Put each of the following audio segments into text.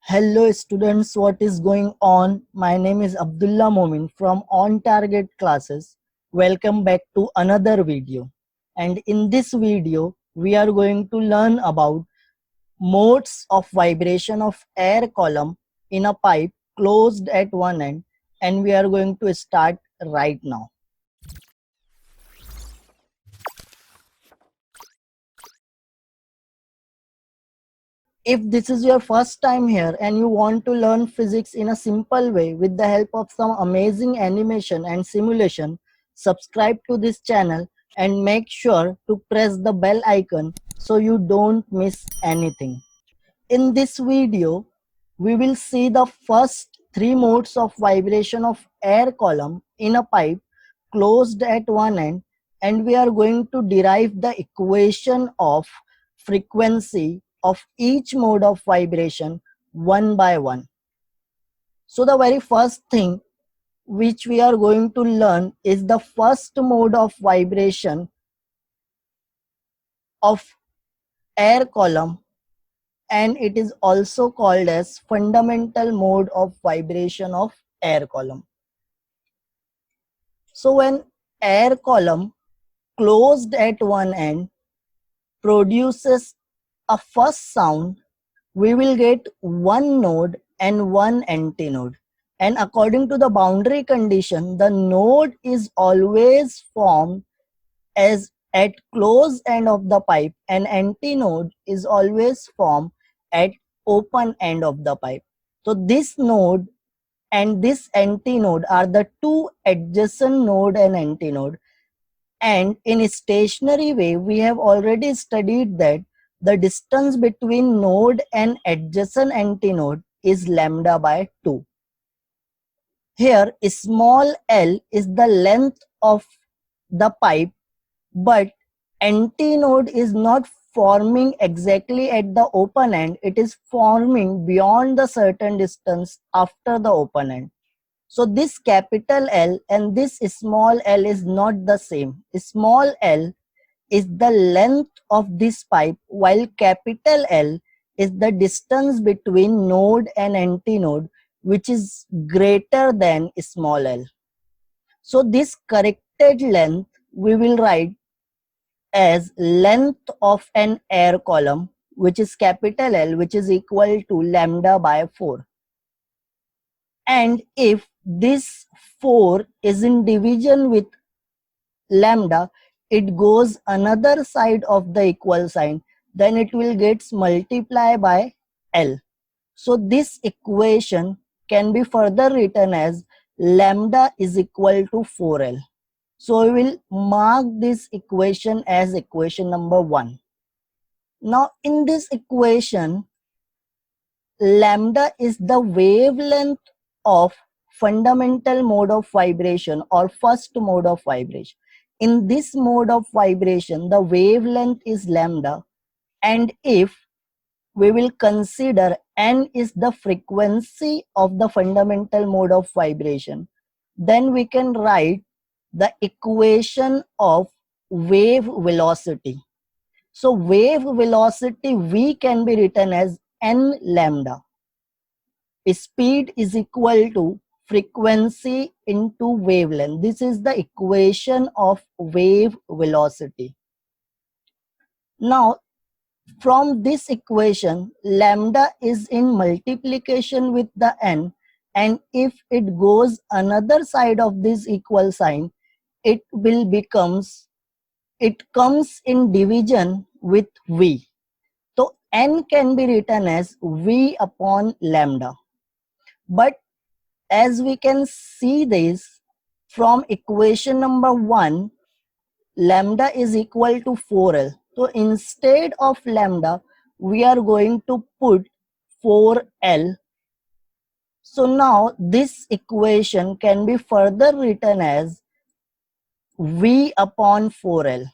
Hello students, what is going on? My name is Abdullah Momin from On Target Classes. Welcome back to another video. And in this video, we are going to learn about modes of vibration of air column in a pipe closed at one end, and we are going to start right now. If this is your first time here and you want to learn physics in a simple way with the help of some amazing animation and simulation, subscribe to this channel and make sure to press the bell icon so you don't miss anything. In this video, we will see the first three modes of vibration of air column in a pipe closed at one end, and we are going to derive the equation of frequency of each mode of vibration one by one. So the very first thing which we are going to learn is the first mode of vibration of air column, and it is also called as fundamental mode of vibration of air column. So when air column closed at one end produces a first sound, we will get one node and one antinode. And according to the boundary condition, the node is always formed as at close end of the pipe, and antinode is always formed at open end of the pipe. So this node and this antinode are the two adjacent node and antinode. And in a stationary way, we have already studied that the distance between node and adjacent antinode is lambda by 2. Here, small l is the length of the pipe, but antinode is not forming exactly at the open end. It is forming beyond the certain distance after the open end. So this capital L and this small l is not the same. Small l is the length of this pipe, while capital L is the distance between node and antinode, which is greater than small l. So this corrected length we will write as length of an air column, which is capital L, which is equal to lambda by 4. And if this 4 is in division with lambda, it goes another side of the equal sign, then it will get multiplied by L. So this equation can be further written as lambda is equal to 4L. So we will mark this equation as equation number 1. Now in this equation, lambda is the wavelength of fundamental mode of vibration or first mode of vibration. In this mode of vibration, the wavelength is lambda, and if we will consider n is the frequency of the fundamental mode of vibration, then we can write the equation of wave velocity. So wave velocity V can be written as n lambda. Speed is equal to frequency into wavelength. This is the equation of wave velocity. Now, from this equation, lambda is in multiplication with the n, and if it goes another side of this equal sign, it comes in division with v. So n can be written as v upon lambda. But as we can see this from equation number 1, lambda is equal to 4L. So instead of lambda, we are going to put 4L. So now this equation can be further written as V upon 4L.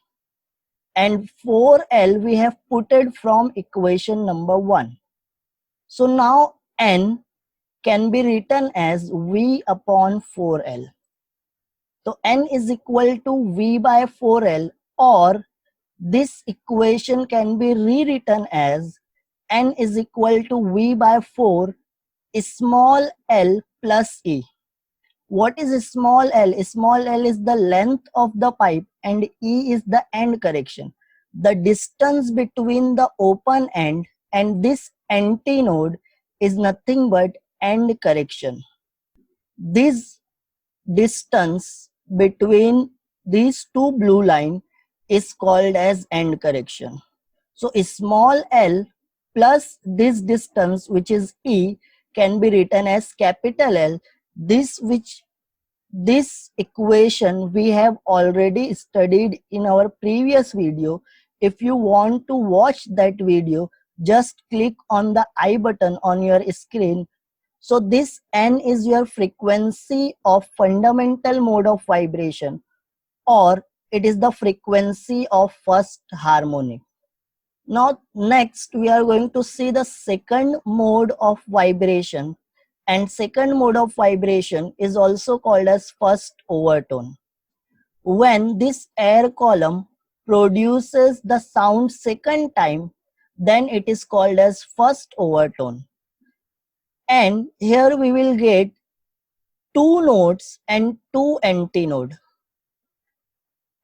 And 4L we have put it from equation number 1. So now N can be written as V upon 4L. So N is equal to V by 4L, or this equation can be rewritten as N is equal to V by 4 small l plus E. What is small l? Small l is the length of the pipe and E is the end correction. The distance between the open end and this antinode is nothing but end correction. This distance between these two blue line is called as end correction. So small l plus this distance, which is E, can be written as capital L. This equation we have already studied in our previous video. If you want to watch that video, just click on the I button on your screen. So this N is your frequency of fundamental mode of vibration, or it is the frequency of first harmonic. Now next we are going to see the second mode of vibration, and second mode of vibration is also called as first overtone. When this air column produces the sound second time, then it is called as first overtone. And here we will get two nodes and two antinode.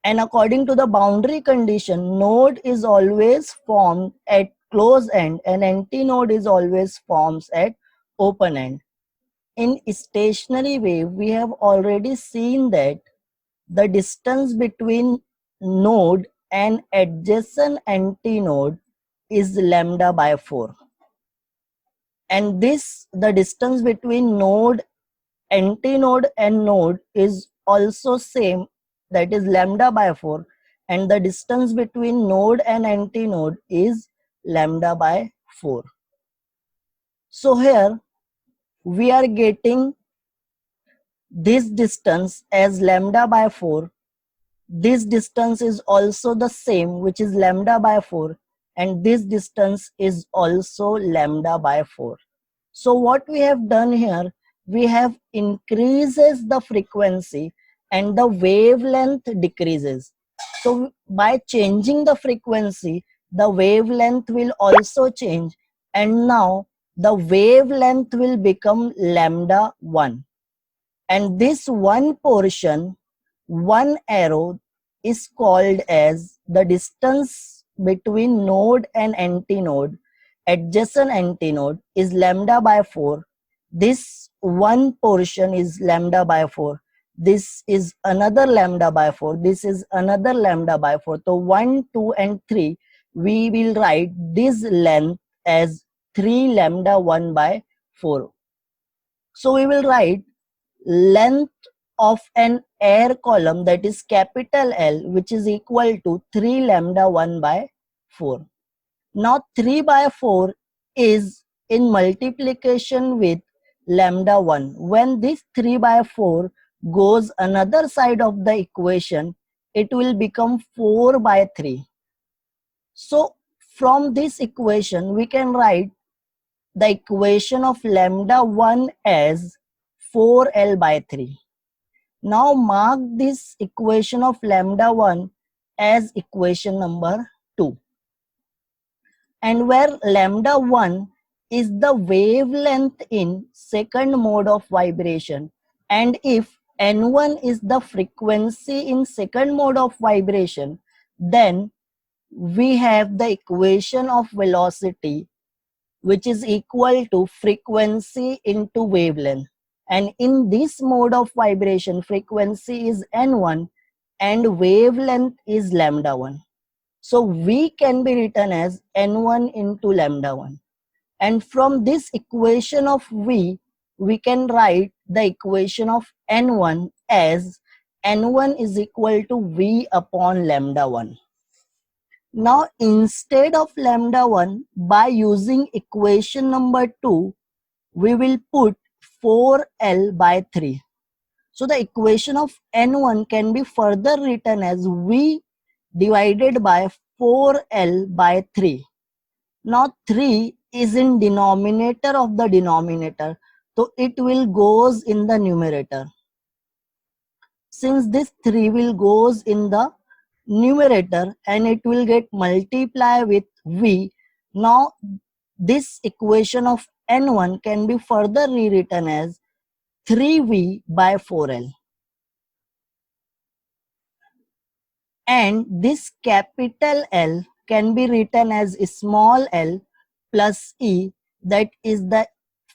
And according to the boundary condition, node is always formed at close end and antinode is always forms at open end. In stationary wave, we have already seen that the distance between node and adjacent antinode is lambda by 4. And the distance between node, antinode and node is also same, that is lambda by 4, and the distance between node and antinode is lambda by 4. So here we are getting this distance as lambda by 4. This distance is also the same, which is lambda by 4, and this distance is also lambda by 4. So what we have done here, we have increases the frequency and the wavelength decreases. So by changing the frequency, the wavelength will also change, and now the wavelength will become lambda 1. And this one portion, one arrow, is called as the distance between node and antinode. Adjacent antinode is lambda by 4. This one portion is lambda by 4. This is another lambda by 4. This is another lambda by 4. So 1, 2 and 3, we will write this length as 3 lambda 1 by 4. So we will write length of an air column, that is capital L, which is equal to 3 lambda 1 by 4. Now 3 by 4 is in multiplication with lambda 1. When this 3 by 4 goes another side of the equation, it will become 4 by 3. So from this equation, we can write the equation of lambda 1 as 4L by 3. Now mark this equation of lambda 1 as equation number 2. And where lambda 1 is the wavelength in second mode of vibration, and if N1 is the frequency in second mode of vibration, then we have the equation of velocity, which is equal to frequency into wavelength. And in this mode of vibration, frequency is N1 and wavelength is lambda 1. So V can be written as N1 into lambda 1. And from this equation of V, we can write the equation of N1 as N1 is equal to V upon lambda 1. Now instead of lambda 1, by using equation number 2, we will put 4L by 3. So the equation of N1 can be further written as V divided by 4L by 3. Now 3 is in denominator of the denominator, so it will goes in the numerator. Since this 3 will goes in the numerator and it will get multiplied with V, now this equation of N1 can be further rewritten as 3V by 4L. And this capital L can be written as small l plus E, that is the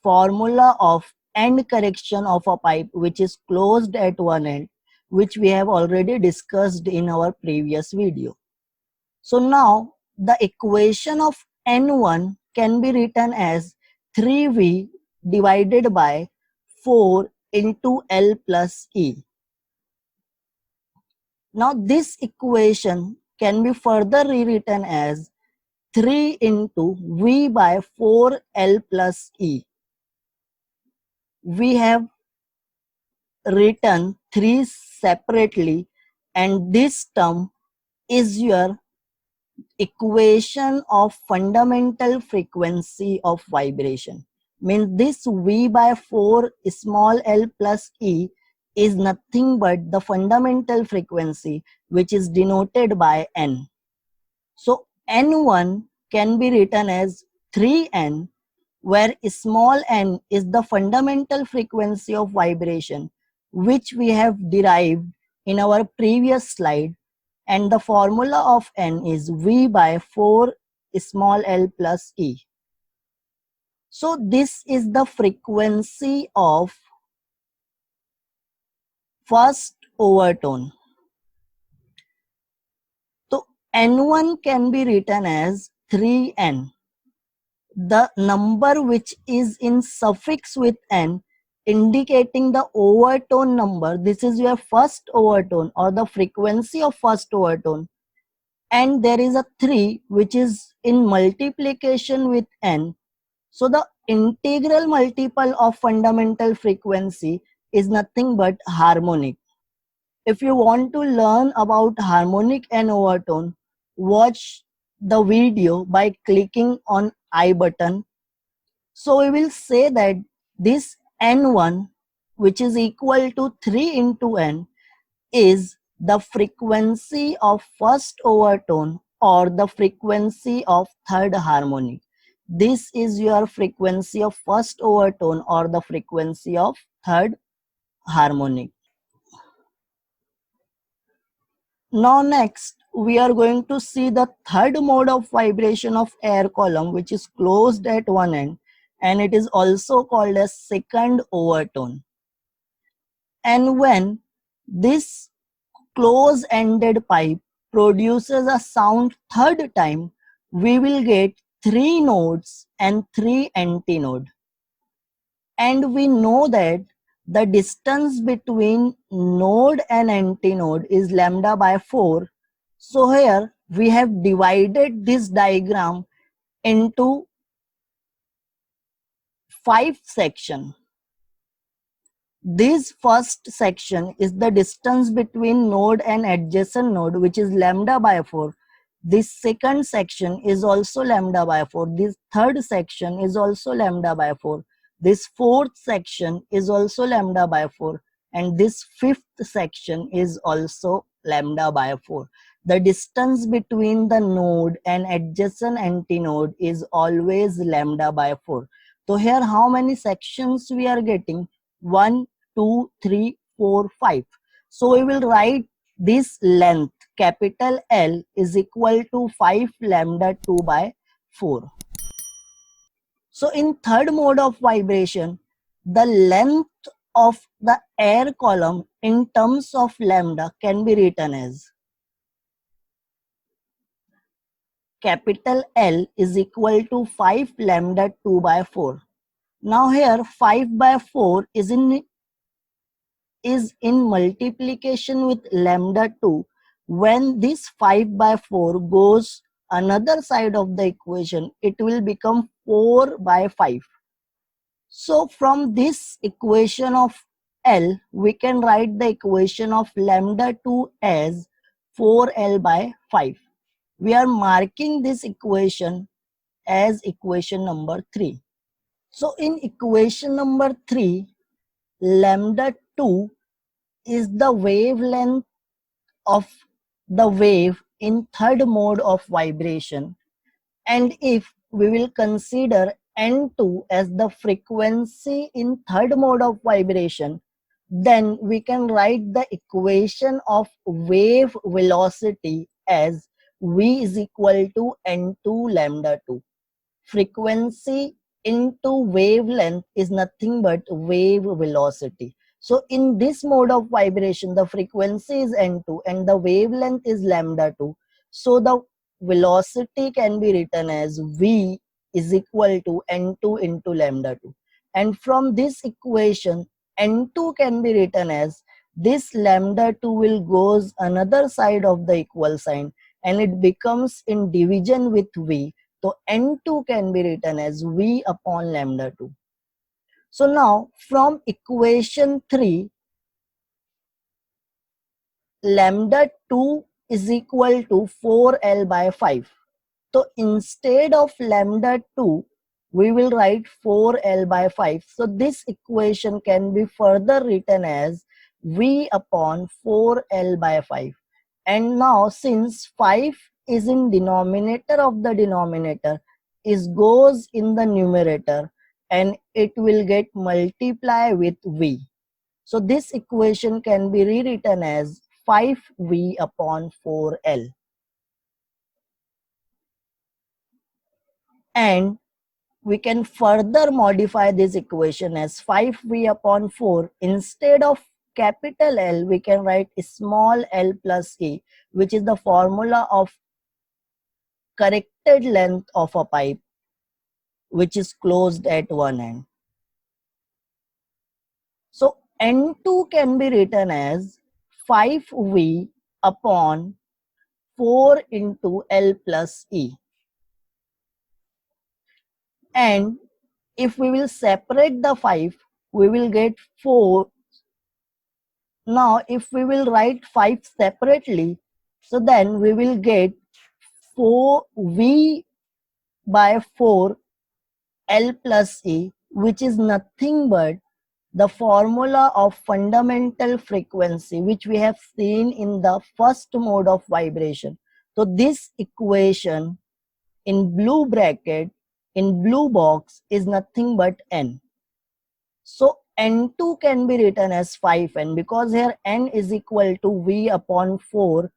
formula of end correction of a pipe which is closed at one end, which we have already discussed in our previous video. So now the equation of N1 can be written as 3V divided by 4 into L plus E. Now this equation can be further rewritten as 3 into V by 4L plus E. We have written 3 separately, and this term is your equation of fundamental frequency of vibration. Means this V by 4 small l plus E is nothing but the fundamental frequency, which is denoted by N. So N1 can be written as 3N, where small n is the fundamental frequency of vibration, which we have derived in our previous slide, and the formula of N is V by 4 small l plus E. So this is the frequency of first overtone. So N1 can be written as 3N. The number which is in suffix with N indicating the overtone number, this is your first overtone or the frequency of first overtone, and there is a 3 which is in multiplication with N. So the integral multiple of fundamental frequency is nothing but harmonic. If you want to learn about harmonic and overtone, watch the video by clicking on I button. So we will say that this N1, which is equal to 3 into N, is the frequency of first overtone or the frequency of third harmonic. This is your frequency of first overtone or the frequency of third harmonic. Now next, we are going to see the third mode of vibration of air column, which is closed at one end, and it is also called as second overtone. And when this close-ended pipe produces a sound third time, we will get 3 nodes and 3 antinode. And we know that the distance between node and antinode is lambda by 4. So here we have divided this diagram into 5 sections. This first section is the distance between node and adjacent node, which is lambda by 4. This second section is also lambda by 4. This third section is also lambda by 4. This fourth section is also lambda by 4. And this fifth section is also lambda by 4. The distance between the node and adjacent antinode is always lambda by 4. So here how many sections we are getting? 1, 2, 3, 4, 5. So we will write this length capital L is equal to 5 lambda 2 by 4. So in third mode of vibration, the length of the air column in terms of lambda can be written as capital L is equal to 5 lambda 2 by 4. Now here 5 by 4 is in multiplication with lambda 2. When this 5 by 4 goes another side of the equation, it will become 4 by 5. So from this equation of L, we can write the equation of lambda 2 as 4L by 5. We are marking this equation as equation number 3. So in equation number 3, lambda 2 is the wavelength of the wave in third mode of vibration. And if we will consider N2 as the frequency in third mode of vibration, then we can write the equation of wave velocity as V is equal to N2 lambda 2. Frequency into wavelength is nothing but wave velocity. So in this mode of vibration, the frequency is N2 and the wavelength is lambda 2. So the velocity can be written as V is equal to N2 into lambda 2. And from this equation, N2 can be written as this lambda 2 will goes another side of the equal sign and it becomes in division with V. So N2 can be written as V upon lambda 2. So now from equation 3, lambda 2 is equal to 4L by 5. So instead of lambda 2, we will write 4L by 5. So this equation can be further written as V upon 4L by 5. And now since 5 is in denominator of the denominator, is goes in the numerator and it will get multiply with V. So this equation can be rewritten as 5V upon 4L. And we can further modify this equation as 5V upon 4. Instead of capital L, we can write small l plus e, which is the formula of corrected length of a pipe, which is closed at one end. So N2 can be written as 5V upon 4 into L plus E. And if we will separate the 5, we will get 4. Now if we will write 5 separately, so then we will get 4V by 4 L plus E, which is nothing but the formula of fundamental frequency, which we have seen in the first mode of vibration. So this equation in blue bracket, in blue box, is nothing but N. So N2 can be written as 5N, because here N is equal to V upon 4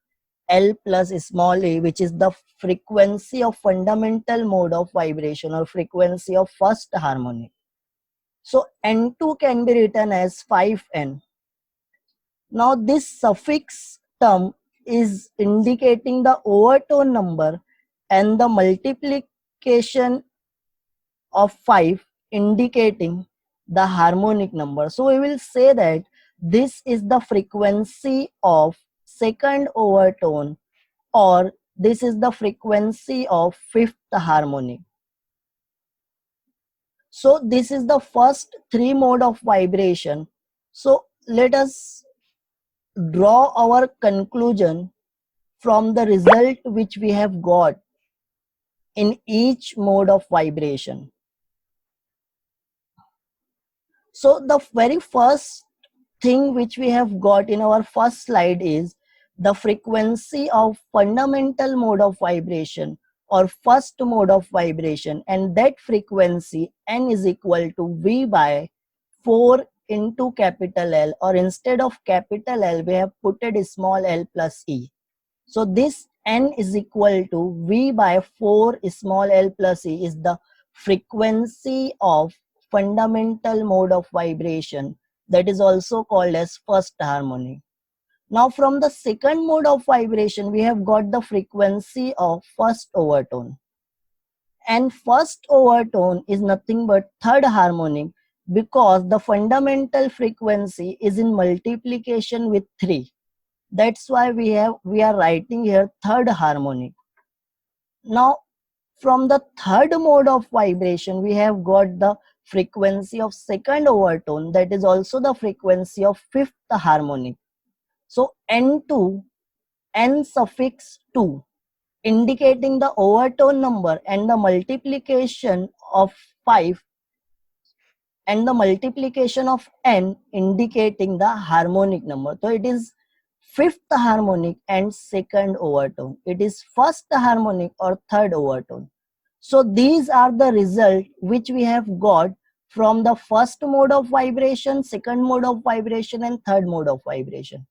L plus small a, which is the frequency of fundamental mode of vibration or frequency of first harmonic. So N2 can be written as 5N. Now this suffix term is indicating the overtone number and the multiplication of 5 indicating the harmonic number. So we will say that this is the frequency of second overtone, or this is the frequency of fifth harmonic. So this is the first 3 mode of vibration. So let us draw our conclusion from the result which we have got in each mode of vibration. So the very first thing which we have got in our first slide is the frequency of fundamental mode of vibration or first mode of vibration, and that frequency N is equal to V by 4 into capital L, or instead of capital L we have put it small l plus E. So this N is equal to V by 4 small l plus E is the frequency of fundamental mode of vibration, that is also called as first harmonic. Now from the second mode of vibration, we have got the frequency of first overtone. And first overtone is nothing but third harmonic, because the fundamental frequency is in multiplication with 3. That's why we are writing here third harmonic. Now from the third mode of vibration, we have got the frequency of second overtone, that is also the frequency of fifth harmonic. So N2, N suffix 2, indicating the overtone number, and the multiplication of 5, and the multiplication of N indicating the harmonic number. So it is fifth harmonic and second overtone. It is first harmonic or third overtone. So these are the result which we have got from the first mode of vibration, second mode of vibration, and third mode of vibration.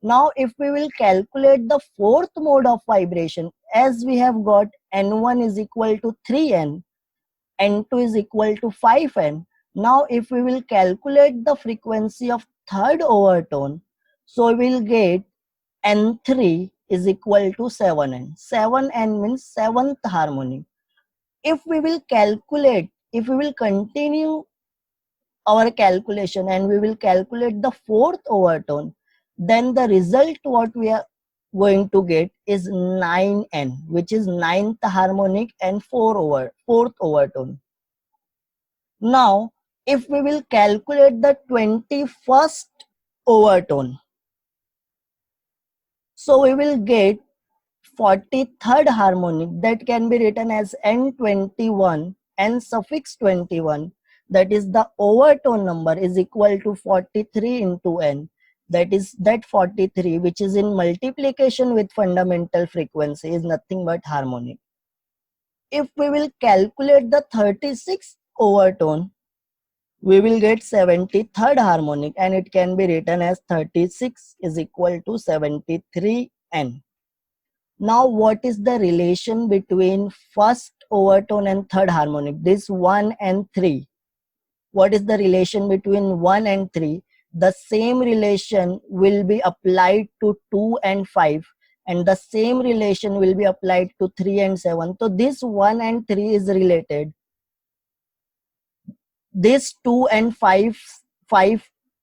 Now if we will calculate the fourth mode of vibration, as we have got n1 is equal to 3n, n2 is equal to 5n. Now if we will calculate the frequency of third overtone, so we will get n3 is equal to 7n. 7n means seventh harmonic. If we will calculate, if we will continue our calculation and we will calculate the fourth overtone, then the result what we are going to get is 9n, which is ninth harmonic and fourth overtone. Now if we will calculate the 21st overtone, so we will get 43rd harmonic, that can be written as n21, n suffix 21, that is the overtone number is equal to 43 into n, that is that 43 which is in multiplication with fundamental frequency is nothing but harmonic. If we will calculate the 36th overtone, we will get 73rd harmonic, and it can be written as 36 is equal to 73n. Now what is the relation between first overtone and third harmonic? This 1 and 3. What is the relation between 1 and 3? The same relation will be applied to 2 and 5, and the same relation will be applied to 3 and 7. So this 1 and 3 is related. This 2 and 5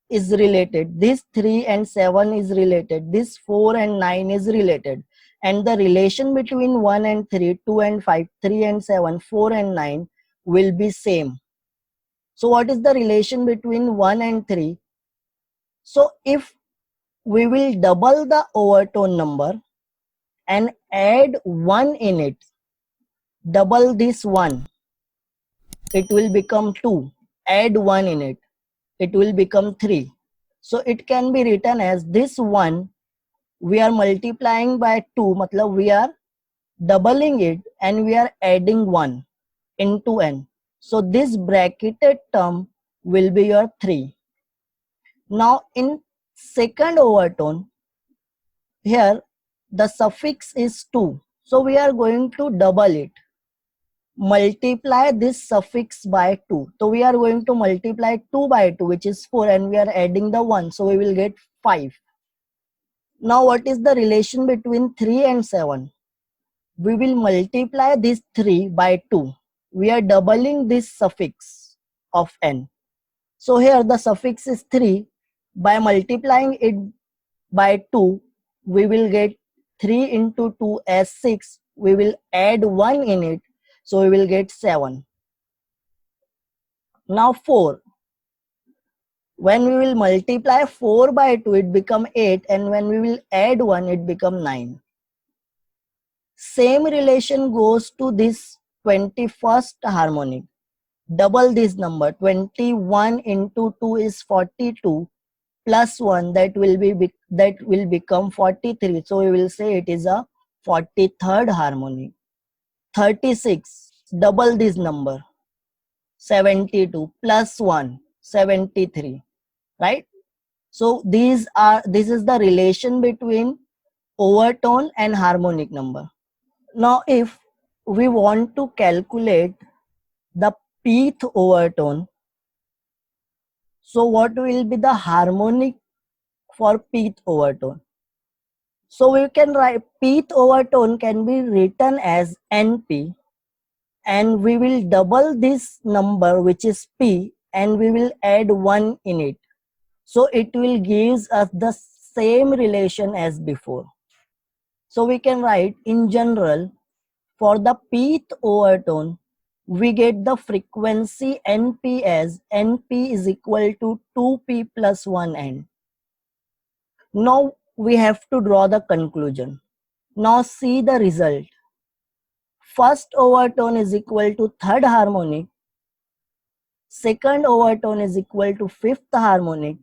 is related. This 3 and 7 is related. This 4 and 9 is related. And the relation between 1 and 3, 2 and 5, 3 and 7, 4 and 9 will be same. So what is the relation between 1 and 3? So if we will double the overtone number and add 1 in it, double this 1, it will become 2. Add 1 in it, it will become 3. So it can be written as this 1 we are multiplying by 2, matlab we are doubling it and we are adding 1 into n. So this bracketed term will be your 3. Now in second overtone, here the suffix is 2. So we are going to double it. Multiply this suffix by 2. So we are going to multiply 2 by 2, which is 4, and we are adding the 1. So we will get 5. Now what is the relation between 3 and 7? We will multiply this 3 by 2. We are doubling this suffix of n. So here the suffix is 3. By multiplying it by 2, we will get 3 into 2 as 6. We will add 1 in it. So we will get 7. Now 4. When we will multiply 4 by 2, it become 8. And when we will add 1, it become 9. Same relation goes to this 21st harmonic. Double this number. 21 into 2 is 42. Plus 1, that will become 43. So we will say it is a 43rd harmonic. 36, double this number. 72 plus 1, 73. Right? So this is the relation between overtone and harmonic number. Now if we want to calculate the pth overtone, so what will be the harmonic for pth overtone? So we can write pth overtone can be written as np, and we will double this number which is p, and we will add 1 in it. So it will gives us the same relation as before. So we can write in general, for the pth overtone, we get the frequency np as np is equal to 2p plus 1n. Now we have to draw the conclusion. Now see the result. First overtone is equal to third harmonic. Second overtone is equal to fifth harmonic.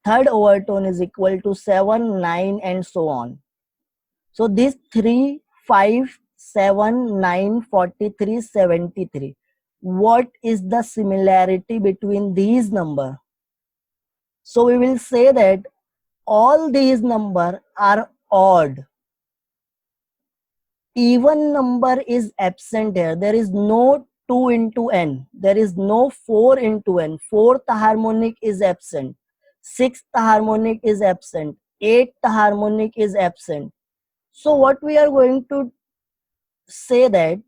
Third overtone is equal to 7, 9 and so on. So these 3, 5, 7, 9, 43, 73. What is the similarity between these numbers? So we will say that all these numbers are odd. Even number is absent here. There is no 2 into n. There is no 4 into n. Fourth harmonic is absent. Sixth harmonic is absent. Eighth harmonic is absent. So what we are going to say that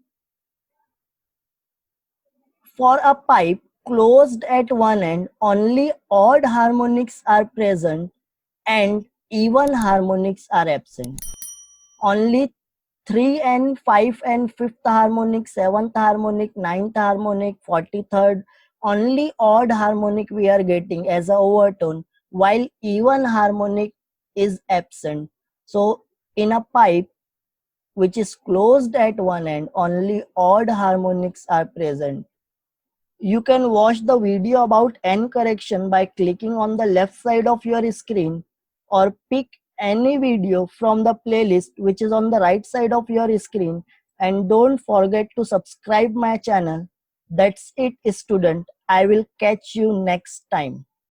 for a pipe closed at one end, only odd harmonics are present and even harmonics are absent. Only 3 and 5 and 5th harmonic, 7th harmonic, 9th harmonic, 43rd, only odd harmonic we are getting as a overtone, while even harmonic is absent. So in a pipe which is closed at one end, only odd harmonics are present. You can watch the video about N correction by clicking on the left side of your screen, or pick any video from the playlist which is on the right side of your screen, and don't forget to subscribe my channel. That's it, student. I will catch you next time.